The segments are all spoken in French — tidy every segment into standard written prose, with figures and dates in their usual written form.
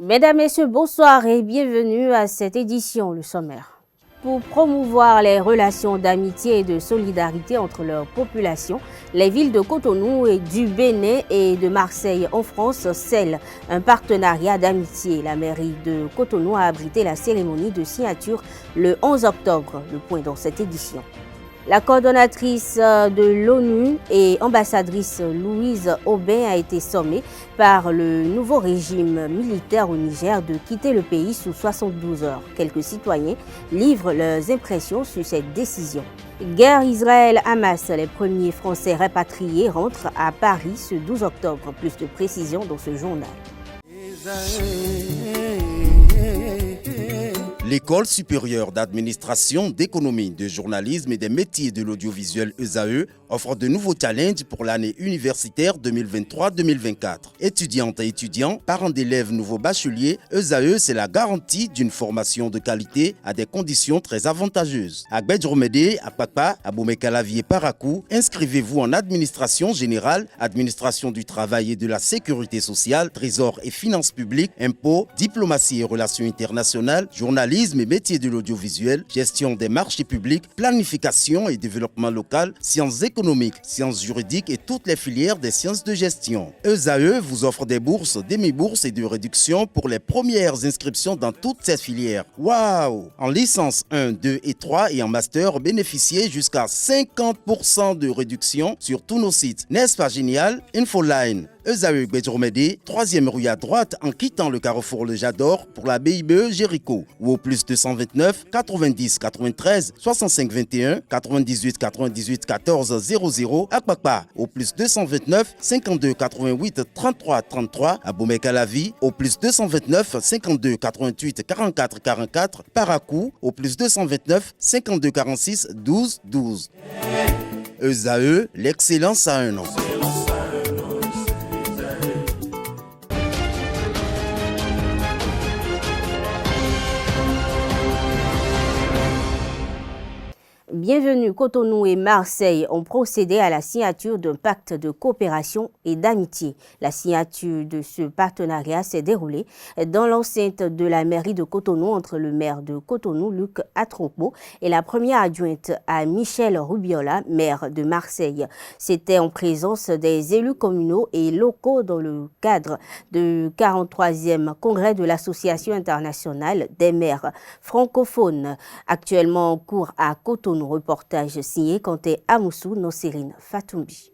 Mesdames, Messieurs, bonsoir et bienvenue à cette édition, le sommaire. Pour promouvoir les relations d'amitié et de solidarité entre leurs populations, les villes de Cotonou et du Bénin et de Marseille en France scellent un partenariat d'amitié. La mairie de Cotonou a abrité la cérémonie de signature le 11 octobre. Le point dans cette édition. La coordonnatrice de l'ONU et ambassadrice Louise Aubin a été sommée par le nouveau régime militaire au Niger de quitter le pays sous 72 heures. Quelques citoyens livrent leurs impressions sur cette décision. Guerre Israël-Hamas, les premiers Français rapatriés rentrent à Paris ce 12 octobre. Plus de précisions dans ce journal. L'École supérieure d'administration, d'économie, de journalisme et des métiers de l'audiovisuel ESAE offre de nouveaux challenges pour l'année universitaire 2023-2024. Étudiantes et étudiants, parents d'élèves nouveaux bacheliers, ESAE, c'est la garantie d'une formation de qualité à des conditions très avantageuses. À Gbedjromede, à Papa, à Boumekalavi et Parakou, inscrivez-vous en administration générale, administration du travail et de la sécurité sociale, trésor et finances publiques, impôts, diplomatie et relations internationales, journalisme et métiers de l'audiovisuel, gestion des marchés publics, planification et développement local, sciences économiques, sciences juridiques et toutes les filières des sciences de gestion. ESAE vous offre des bourses, demi-bourses et de réductions pour les premières inscriptions dans toutes ces filières. Waouh! En licence 1, 2 et 3 et en master, bénéficiez jusqu'à 50% de réduction sur tous nos sites. N'est-ce pas génial? Infoline. ESAE Gbedjromede, 3e rue à droite en quittant le carrefour Le Jador pour la BIBE Jéricho ou au plus 229 90 93 65 21 98 98 14 00 à Kpakpa au plus 229 52 88 33 33 à Boumekalavi au plus 229 52 88 44 44 Parakou au plus 229 52 46 12 12. ESAE, l'excellence à un nom. Bienvenue, Cotonou et Marseille ont procédé à la signature d'un pacte de coopération et d'amitié. La signature de ce partenariat s'est déroulée dans l'enceinte de la mairie de Cotonou entre le maire de Cotonou, Luc Atronpo, et la première adjointe à Michel Rubiola, maire de Marseille. C'était en présence des élus communaux et locaux dans le cadre du 43e congrès de l'Association internationale des maires francophones, actuellement en cours à Cotonou. Reportage signé Kanté Amoussou, Nosserine Fatoumbi.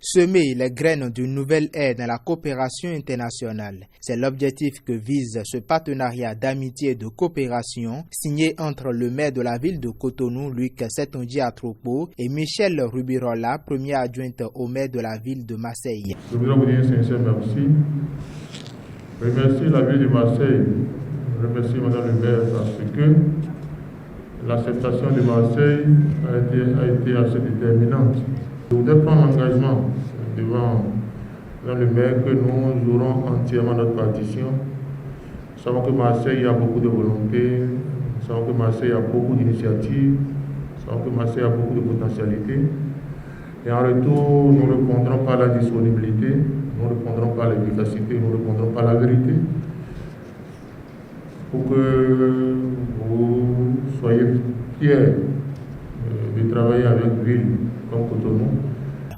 Semer les graines d'une nouvelle ère dans la coopération internationale. C'est l'objectif que vise ce partenariat d'amitié et de coopération signé entre le maire de la ville de Cotonou, Luc Setonji Atronpo, et Michel Rubirola, premier adjointe au maire de la ville de Marseille. Je voudrais vous dire un sincère merci. Je remercie la ville de Marseille, je remercie madame le maire parce que l'acceptation de Marseille a été assez déterminante. Je voudrais prendre l'engagement devant le maire que nous jouerons entièrement notre partition. Nous savons que Marseille a beaucoup de volonté, nous savons que Marseille a beaucoup d'initiatives, nous savons que Marseille a beaucoup de potentialités. Et en retour, nous répondrons par la disponibilité, nous répondrons par l'efficacité, nous répondrons par la vérité. Pour que vous soyez fiers de travailler avec ville comme Cotonou.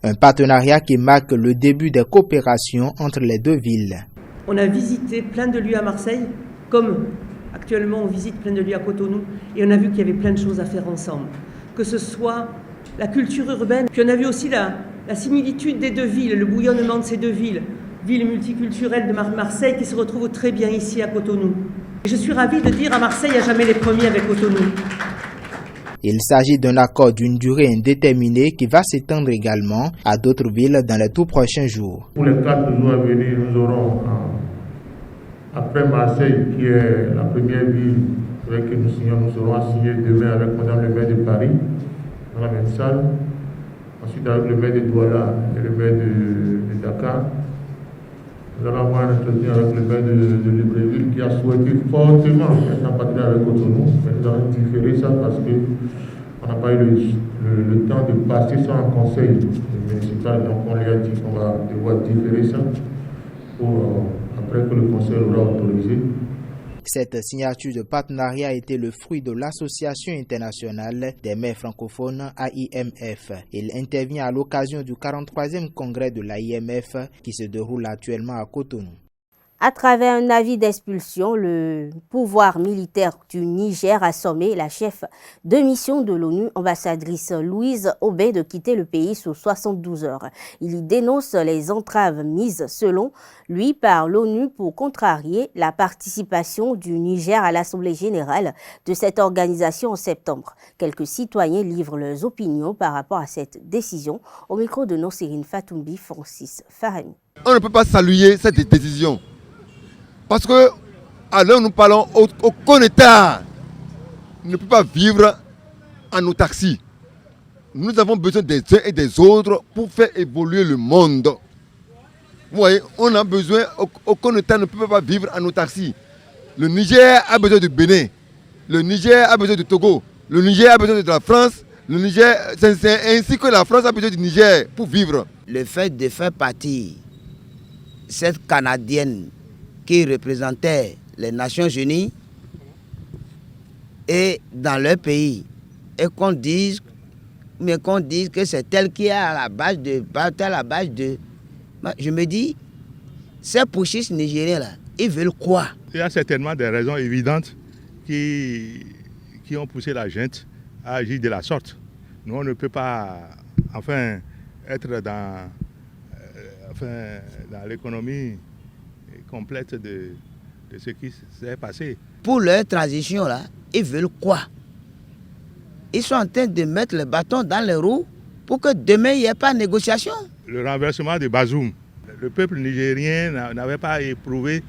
Un partenariat qui marque le début des coopérations entre les deux villes. On a visité plein de lieux à Marseille, comme actuellement on visite plein de lieux à Cotonou, et on a vu qu'il y avait plein de choses à faire ensemble. Que ce soit la culture urbaine, puis on a vu aussi la similitude des deux villes, le bouillonnement de ces deux villes, ville multiculturelle de Marseille qui se retrouve très bien ici à Cotonou. Et je suis ravie de dire à Marseille à jamais les premiers avec Cotonou. Il s'agit d'un accord d'une durée indéterminée qui va s'étendre également à d'autres villes dans les tout prochains jours. Pour les 4 jours à venir, nous aurons, après Marseille, qui est la première ville avec laquelle nous signons, nous serons assignés demain avec madame le maire de Paris, dans la même salle. Ensuite avec le maire de Douala et le maire de Dakar. Nous allons avoir un entretien avec le maire de Libreville qui a souhaité fortement être en partenariat avec Cotonou, mais nous avons différé ça parce qu'on n'a pas eu le temps de passer ça en conseil municipal. Donc on lui a dit qu'on va devoir différer ça pour après que le conseil aura autorisé. Cette signature de partenariat a été le fruit de l'Association internationale des maires francophones AIMF. Il intervient à l'occasion du 43e congrès de l'AIMF qui se déroule actuellement à Cotonou. À travers un avis d'expulsion, le pouvoir militaire du Niger a sommé la chef de mission de l'ONU, ambassadrice Louise Aubé, de quitter le pays sous 72 heures. Il y dénonce les entraves mises, selon lui, par l'ONU pour contrarier la participation du Niger à l'Assemblée générale de cette organisation en septembre. Quelques citoyens livrent leurs opinions par rapport à cette décision. Au micro de Nosirine Fatoumbi, Francis Farani. On ne peut pas saluer cette décision. Parce que, à l'heure où nous parlons, aucun État ne peut pas vivre en autarcie. Nous avons besoin des uns et des autres pour faire évoluer le monde. Vous voyez, on a besoin, aucun État ne peut pas vivre en autarcie. Le Niger a besoin du Bénin, le Niger a besoin du Togo, le Niger a besoin de la France, le Niger, ainsi que la France a besoin du Niger pour vivre. Le fait de faire partie cette Canadienne qui représentait les Nations Unies et dans leur pays, et qu'on dise que c'est elle qui est à la base de... Je me dis, ces putschistes nigériens là, ils veulent quoi? Il y a certainement des raisons évidentes qui ont poussé la junte à agir de la sorte. Nous, on ne peut pas être dans l'économie complète de ce qui s'est passé. Pour leur transition, là, ils veulent quoi? Ils sont en train de mettre le bâton dans les roues pour que demain, il n'y ait pas de négociation. Le renversement de Bazoum. Le peuple nigérien n'avait pas éprouvé,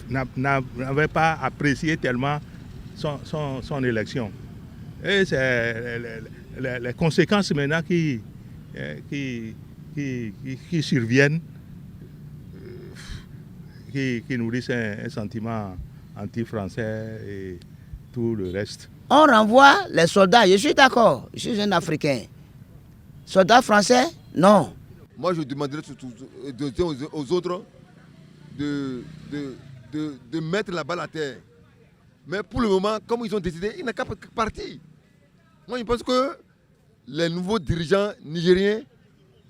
n'avait pas apprécié tellement son élection. Et c'est les conséquences maintenant qui surviennent, qui nourrissent un sentiment anti-français et tout le reste. On renvoie les soldats, je suis d'accord, je suis un Africain. Soldats français, non. Moi, je demanderais aux autres de mettre la balle à terre. Mais pour le moment, comme ils ont décidé, ils n'ont qu'à partir. Moi, je pense que les nouveaux dirigeants nigériens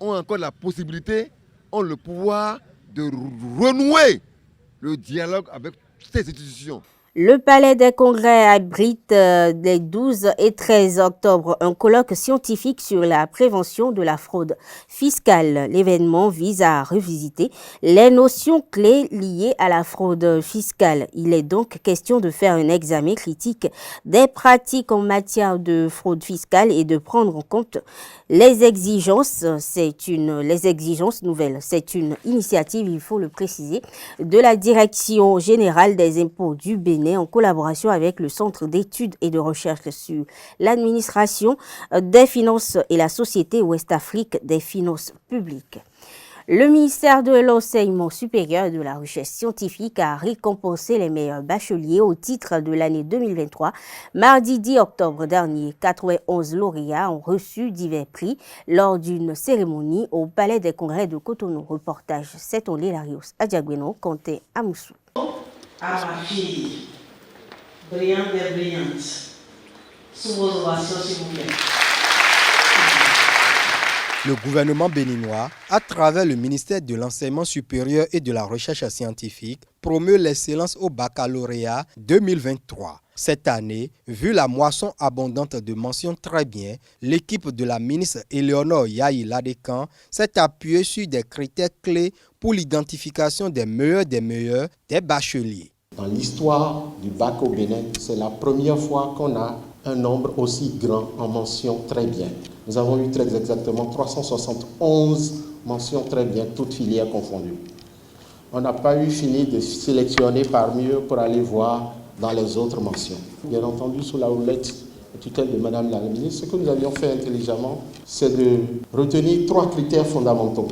ont encore la possibilité, ont le pouvoir de renouer le dialogue avec ces institutions. Le Palais des Congrès abrite les 12 et 13 octobre un colloque scientifique sur la prévention de la fraude fiscale. L'événement vise à revisiter les notions clés liées à la fraude fiscale. Il est donc question de faire un examen critique des pratiques en matière de fraude fiscale et de prendre en compte les exigences. Les exigences nouvelles. C'est une initiative, il faut le préciser, de la Direction générale des impôts du Bénin, en collaboration avec le Centre d'études et de recherche sur l'administration des finances et la Société Ouest-Afrique des finances publiques. Le ministère de l'Enseignement supérieur et de la recherche scientifique a récompensé les meilleurs bacheliers au titre de l'année 2023. Mardi 10 octobre dernier, 91 lauréats ont reçu divers prix lors d'une cérémonie au Palais des Congrès de Cotonou. Reportage, c'est Onlé Larios Adjagweno, Conté Amoussou. À ma fille, brillante et brillante, sous vos ovations, s'il vous plaît. Le gouvernement béninois, à travers le ministère de l'Enseignement supérieur et de la recherche scientifique, promeut l'excellence au baccalauréat 2023. Cette année, vu la moisson abondante de mentions très bien, l'équipe de la ministre Éléonore Yahi Ladekan s'est appuyée sur des critères clés pour l'identification des meilleurs des bacheliers. Dans l'histoire du bac au Bénin, c'est la première fois qu'on a un nombre aussi grand en mentions très bien. Nous avons eu très exactement 371 mentions très bien, toutes filières confondues. On n'a pas eu fini de sélectionner parmi eux pour aller voir dans les autres mentions. Bien entendu, sous la houlette et tutelle de Madame la ministre, ce que nous avions fait intelligemment, c'est de retenir 3 critères fondamentaux,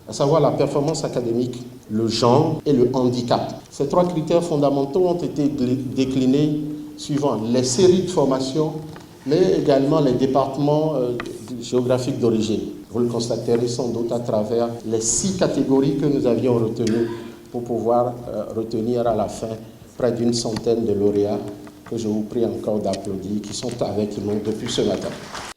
à savoir la performance académique, le genre et le handicap. Ces 3 critères fondamentaux ont été déclinés suivant les séries de formation, mais également les départements géographiques d'origine. Vous le constaterez sans doute à travers les 6 catégories que nous avions retenues pour pouvoir retenir à la fin près d'une centaine de lauréats que je vous prie encore d'applaudir, qui sont avec nous depuis ce matin.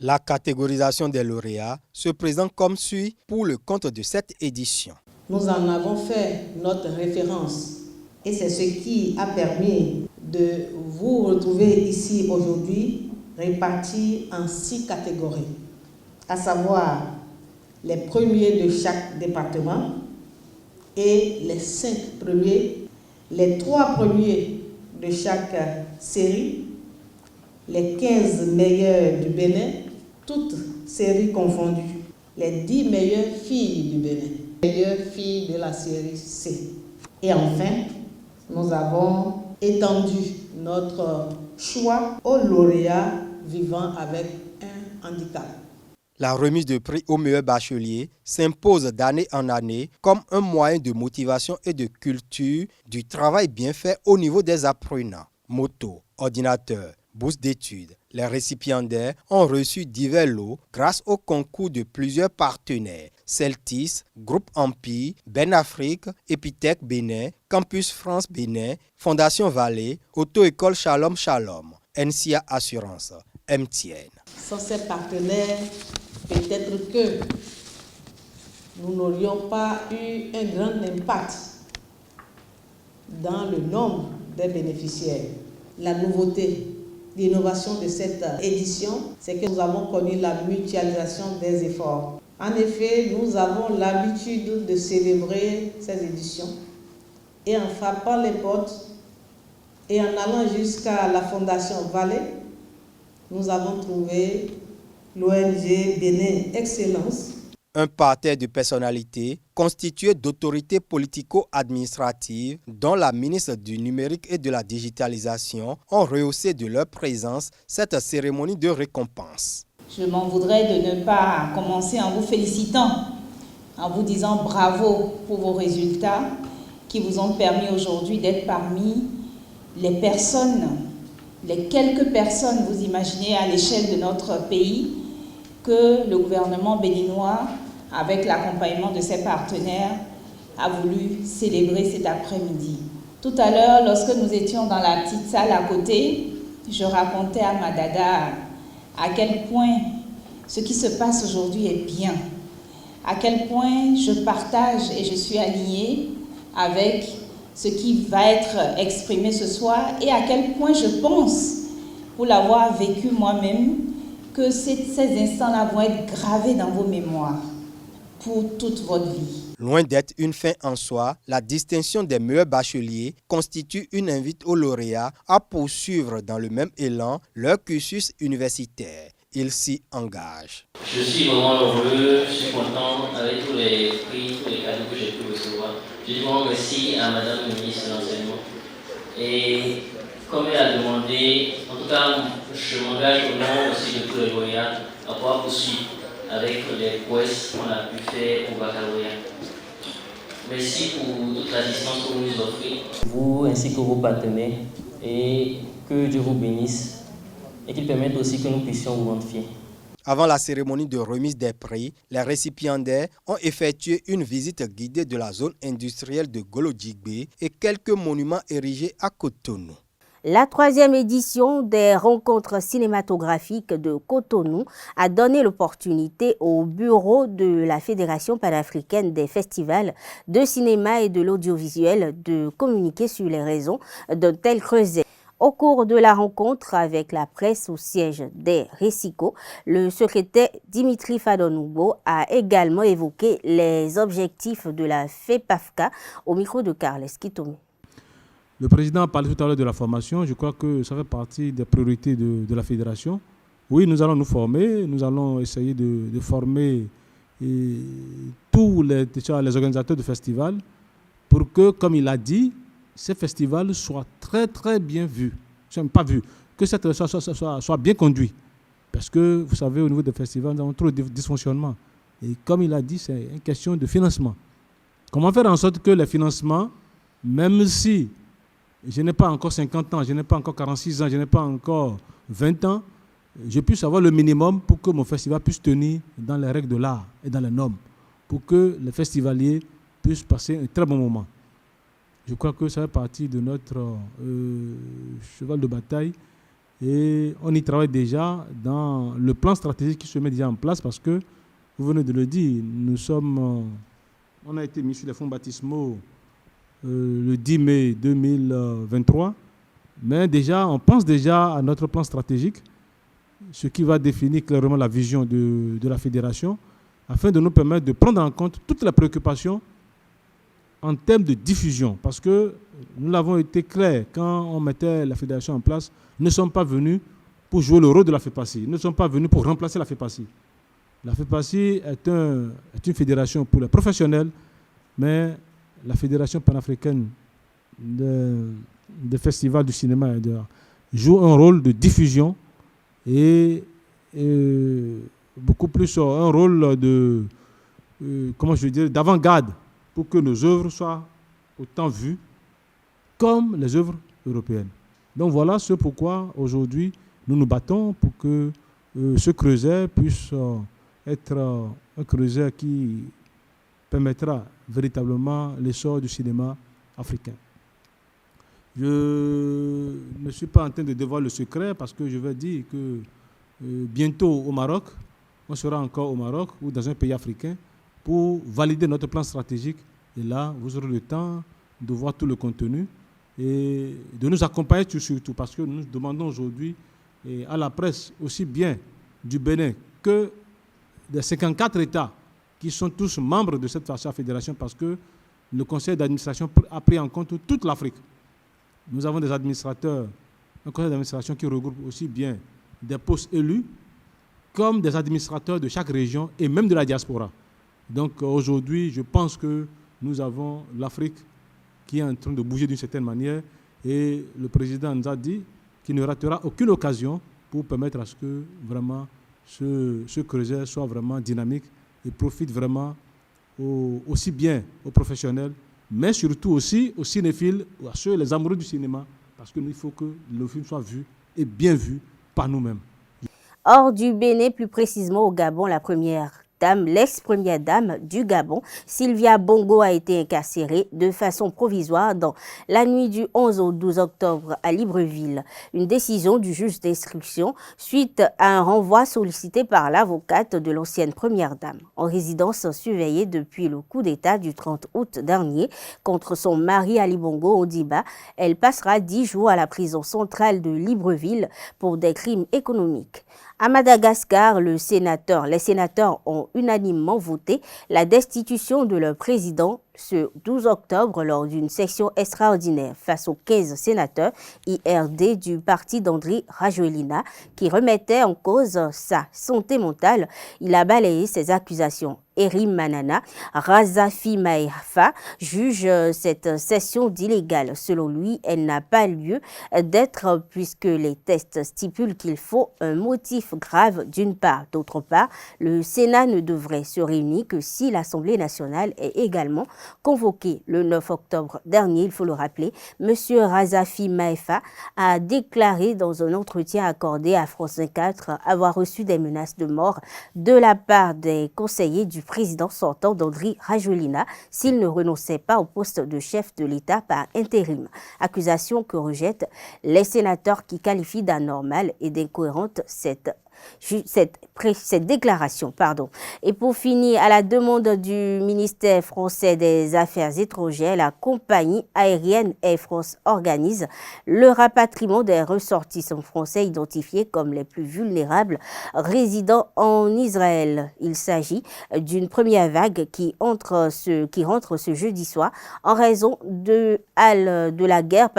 La catégorisation des lauréats se présente comme suit pour le compte de cette édition. Nous en avons fait notre référence et c'est ce qui a permis de vous retrouver ici aujourd'hui répartis en 6 catégories, à savoir les premiers de chaque département et les 5 premiers, les 3 premiers de chaque série, les 15 meilleures du Bénin, toutes séries confondues, les 10 meilleures filles du Bénin, les meilleures filles de la série C. Et enfin, nous avons étendu notre choix aux lauréats vivant avec un handicap. La remise de prix aux meilleurs bacheliers s'impose d'année en année comme un moyen de motivation et de culture du travail bien fait au niveau des apprenants. Moto, ordinateur, bourse d'études. Les récipiendaires ont reçu divers lots grâce au concours de plusieurs partenaires. Celtis, Groupe Empire, Ben Afrique, Epitech Bénin, Campus France Bénin, Fondation Vallée, Auto-école Shalom Shalom, NCA Assurance, MTN. Sans ces partenaires, peut-être que nous n'aurions pas eu un grand impact dans le nombre des bénéficiaires. La nouveauté, l'innovation de cette édition, c'est que nous avons connu la mutualisation des efforts. En effet, nous avons l'habitude de célébrer ces éditions et en frappant les portes et en allant jusqu'à la Fondation Vallée, nous avons trouvé l'ONG Bénin Excellence. Un parterre de personnalités constitué d'autorités politico-administratives dont la ministre du Numérique et de la Digitalisation ont rehaussé de leur présence cette cérémonie de récompense. Je m'en voudrais de ne pas commencer en vous félicitant, en vous disant bravo pour vos résultats qui vous ont permis aujourd'hui d'être parmi les personnes, les quelques personnes, vous imaginez, à l'échelle de notre pays, que le gouvernement béninois, avec l'accompagnement de ses partenaires, a voulu célébrer cet après-midi. Tout à l'heure, lorsque nous étions dans la petite salle à côté, je racontais à ma dada à quel point ce qui se passe aujourd'hui est bien, à quel point je partage et je suis alignée avec ce qui va être exprimé ce soir et à quel point je pense, pour l'avoir vécu moi-même, que ces instants-là vont être gravés dans vos mémoires pour toute votre vie. Loin d'être une fin en soi, la distinction des meilleurs bacheliers constitue une invite aux lauréats à poursuivre dans le même élan leur cursus universitaire. Ils s'y engagent. Je suis vraiment heureux, je suis content avec tous les prix, tous les cadeaux que j'ai pu recevoir. Je dis vraiment merci à Madame le ministre de l'Enseignement. Et comme elle a demandé, en tout cas, je m'engage au nom aussi de tous les lauréats à pouvoir poursuivre avec les prouesses qu'on a pu faire au baccalauréat. Merci pour toute l'assistance que vous nous offrez. Vous ainsi que vos partenaires, et que Dieu vous bénisse et qu'il permette aussi que nous puissions vous rendre fiers. Avant la cérémonie de remise des prix, les récipiendaires ont effectué une visite guidée de la zone industrielle de Golo-Djigbe et quelques monuments érigés à Cotonou. La 3e édition des rencontres cinématographiques de Cotonou a donné l'opportunité au bureau de la Fédération panafricaine des festivals de cinéma et de l'audiovisuel de communiquer sur les raisons d'un tel creuset. Au cours de la rencontre avec la presse au siège des Récico, le secrétaire Dimitri Fadonoubo a également évoqué les objectifs de la FEPAFCA au micro de Carles Kitome. Le président a parlé tout à l'heure de la formation. Je crois que ça fait partie des priorités de la fédération. Oui, nous allons nous former. Nous allons essayer de former tous les organisateurs de festivals pour que, comme il a dit, ces festivals soient très très bien vus. Pas vus, que soit bien conduit. Parce que, vous savez, au niveau des festivals, nous avons trop de dysfonctionnements. Et comme il a dit, c'est une question de financement. Comment faire en sorte que les financements même si je n'ai pas encore 50 ans, je n'ai pas encore 46 ans, je n'ai pas encore 20 ans, je puisse avoir le minimum pour que mon festival puisse tenir dans les règles de l'art et dans les normes, pour que les festivaliers puissent passer un très bon moment. Je crois que ça fait partie de notre cheval de bataille et on y travaille déjà dans le plan stratégique qui se met déjà en place parce que, vous venez de le dire, on a été mis sur les fonds baptismaux le 10 mai 2023, mais déjà, on pense déjà à notre plan stratégique, ce qui va définir clairement la vision de la fédération, afin de nous permettre de prendre en compte toutes les préoccupations en termes de diffusion, parce que nous l'avons été clair quand on mettait la fédération en place, nous ne sommes pas venus pour jouer le rôle de la FEPACI, nous ne sommes pas venus pour remplacer la FEPACI. La FEPACI est une fédération pour les professionnels, mais la Fédération panafricaine des festivals du cinéma et de l'art joue un rôle de diffusion et beaucoup plus un rôle de, d'avant-garde pour que nos œuvres soient autant vues comme les œuvres européennes. Donc voilà ce pourquoi aujourd'hui nous nous battons pour que ce creuset puisse être un creuset qui permettra véritablement l'essor du cinéma africain. Je ne suis pas en train de dévoiler le secret parce que je vais dire que bientôt au Maroc, on sera encore au Maroc ou dans un pays africain pour valider notre plan stratégique. Et là, vous aurez le temps de voir tout le contenu et de nous accompagner surtout parce que nous demandons aujourd'hui à la presse, aussi bien du Bénin que des 54 États qui sont tous membres de cette fédération parce que le conseil d'administration a pris en compte toute l'Afrique. Nous avons des administrateurs, un conseil d'administration qui regroupe aussi bien des postes élus comme des administrateurs de chaque région et même de la diaspora. Donc aujourd'hui, je pense que nous avons l'Afrique qui est en train de bouger d'une certaine manière et le président nous a dit qu'il ne ratera aucune occasion pour permettre à ce que vraiment ce creuset soit vraiment dynamique et profite vraiment aussi bien aux professionnels, mais surtout aussi aux cinéphiles, à ceux, les amoureux du cinéma, parce qu'il faut que le film soit vu et bien vu par nous-mêmes. Hors du Bénin, plus précisément au Gabon, la première dame, l'ex-première dame du Gabon, Sylvia Bongo, a été incarcérée de façon provisoire dans la nuit du 11 au 12 octobre à Libreville. Une décision du juge d'instruction suite à un renvoi sollicité par l'avocate de l'ancienne première dame. En résidence surveillée depuis le coup d'État du 30 août dernier contre son mari Ali Bongo Odiba, elle passera 10 jours à la prison centrale de Libreville pour des crimes économiques. À Madagascar, les sénateurs ont unanimement voté la destitution de leur président ce 12 octobre lors d'une session extraordinaire face aux 15 sénateurs IRD du parti d'Andry Rajoelina qui remettait en cause sa santé mentale. Il a balayé ces accusations. Erim Manana Razafi Maïfa juge cette session d'illégale. Selon lui, elle n'a pas lieu d'être puisque les tests stipulent qu'il faut un motif grave d'une part. D'autre part, le Sénat ne devrait se réunir que si l'Assemblée nationale est également convoqué le 9 octobre dernier, il faut le rappeler. M. Razafi Maïfa a déclaré dans un entretien accordé à France 24 avoir reçu des menaces de mort de la part des conseillers du président sortant d'Andry Rajoelina s'il ne renonçait pas au poste de chef de l'État par intérim. Accusation que rejettent les sénateurs qui qualifient d'anormale et d'incohérente cette déclaration. Et pour finir, à la demande du ministère français des Affaires étrangères, la compagnie aérienne Air France organise le rapatriement des ressortissants français identifiés comme les plus vulnérables résidant en Israël. Il s'agit d'une première vague qui rentre ce jeudi soir en raison de la guerre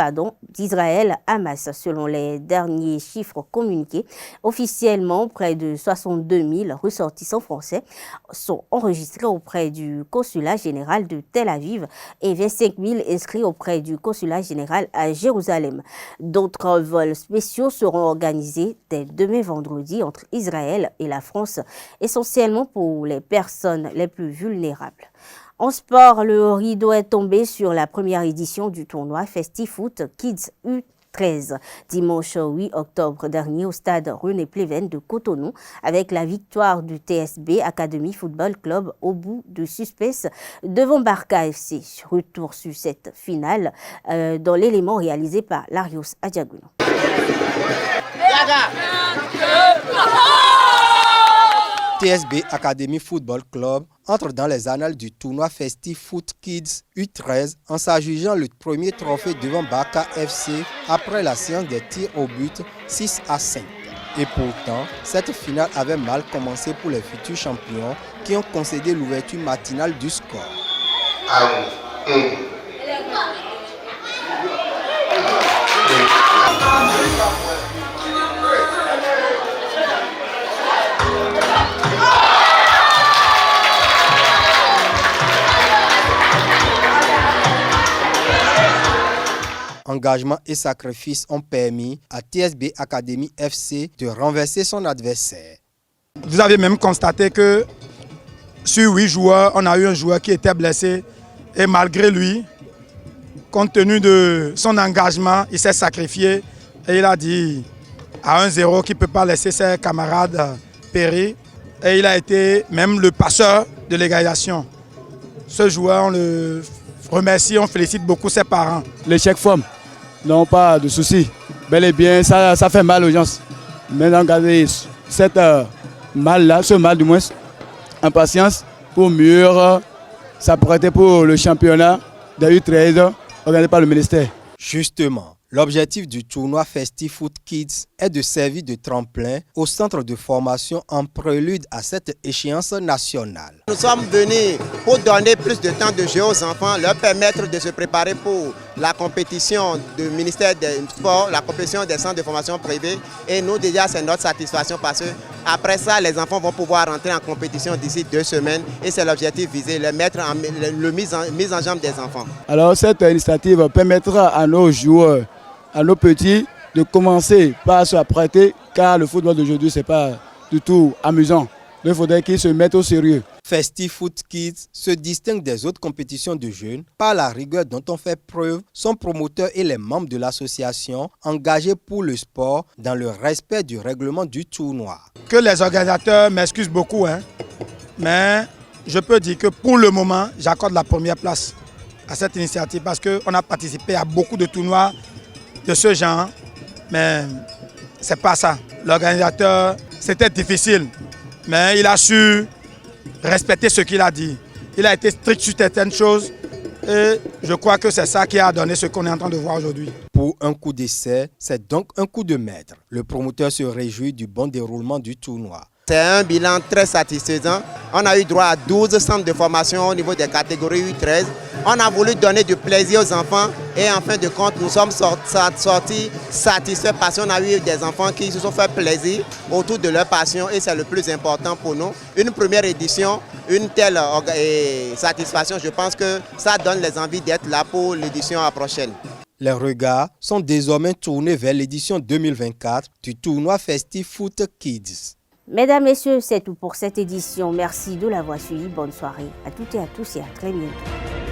d'Israël-Hamas. Selon les derniers chiffres communiqués officiellement, près de 62 000 ressortissants français sont enregistrés auprès du consulat général de Tel Aviv et 25 000 inscrits auprès du consulat général à Jérusalem. D'autres vols spéciaux seront organisés dès demain vendredi entre Israël et la France, essentiellement pour les personnes les plus vulnérables. En sport, le rideau est tombé sur la première édition du tournoi FestiFoot Kids U13, dimanche 8 octobre dernier au stade René Pleven de Cotonou, avec la victoire du TSB Academy Football Club au bout de suspense devant Barca FC. Retour sur cette finale dans l'élément réalisé par Larios Adjaguno. TSB Academy Football Club entre dans les annales du tournoi FestiFoot Kids U13 en s'adjugeant le premier trophée devant Barca FC après la séance des tirs au but 6-5. Et pourtant, cette finale avait mal commencé pour les futurs champions qui ont concédé l'ouverture matinale du score. Engagement et sacrifice ont permis à TSB Academy FC de renverser son adversaire. Vous avez même constaté que sur 8 joueurs, on a eu un joueur qui était blessé et malgré lui, compte tenu de son engagement, il s'est sacrifié et il a dit à 1-0 qu'il ne peut pas laisser ses camarades périr et il a été même le passeur de l'égalisation. Ce joueur, on le remercie, on félicite beaucoup ses parents. L'échec forme. Non, pas de souci. Bel et bien, ça fait mal aux gens. Maintenant, regardez cette mal-là, ce mal du moins, en patience, pour mieux s'apprêter pour le championnat de U13 organisé par le ministère. Justement, l'objectif du tournoi FestiFoot Kids est de servir de tremplin au centre de formation en prélude à cette échéance nationale. Nous sommes venus pour donner plus de temps de jeu aux enfants, leur permettre de se préparer pour la compétition du ministère des Sports, la compétition des centres de formation privés. Et nous, déjà, c'est notre satisfaction parce que après ça, les enfants vont pouvoir rentrer en compétition d'ici 2 semaines. Et c'est l'objectif visé, le mettre en mise en jambe des enfants. Alors, cette initiative permettra à nos joueurs, à nos petits, de commencer par se apprêter, car le football d'aujourd'hui, ce n'est pas du tout amusant. Il faudrait qu'ils se mettent au sérieux. FestiFoot Kids se distingue des autres compétitions de jeunes par la rigueur dont ont fait preuve son promoteur et les membres de l'association engagés pour le sport dans le respect du règlement du tournoi. Que les organisateurs m'excusent beaucoup, mais je peux dire que pour le moment, j'accorde la première place à cette initiative parce qu'on a participé à beaucoup de tournois de ce genre, mais c'est pas ça. L'organisateur, c'était difficile, mais il a su respecter ce qu'il a dit. Il a été strict sur certaines choses et je crois que c'est ça qui a donné ce qu'on est en train de voir aujourd'hui. Pour un coup d'essai, c'est donc un coup de maître. Le promoteur se réjouit du bon déroulement du tournoi. C'est un bilan très satisfaisant. On a eu droit à 12 centres de formation au niveau des catégories U13. On a voulu donner du plaisir aux enfants et en fin de compte, nous sommes sortis satisfaits parce qu'on a eu des enfants qui se sont fait plaisir autour de leur passion et c'est le plus important pour nous. Une première édition, une telle satisfaction, je pense que ça donne les envies d'être là pour l'édition prochaine. Les regards sont désormais tournés vers l'édition 2024 du tournoi FestiFoot Kids. Mesdames, Messieurs, c'est tout pour cette édition. Merci de l'avoir suivi. Bonne soirée à toutes et à tous et à très bientôt.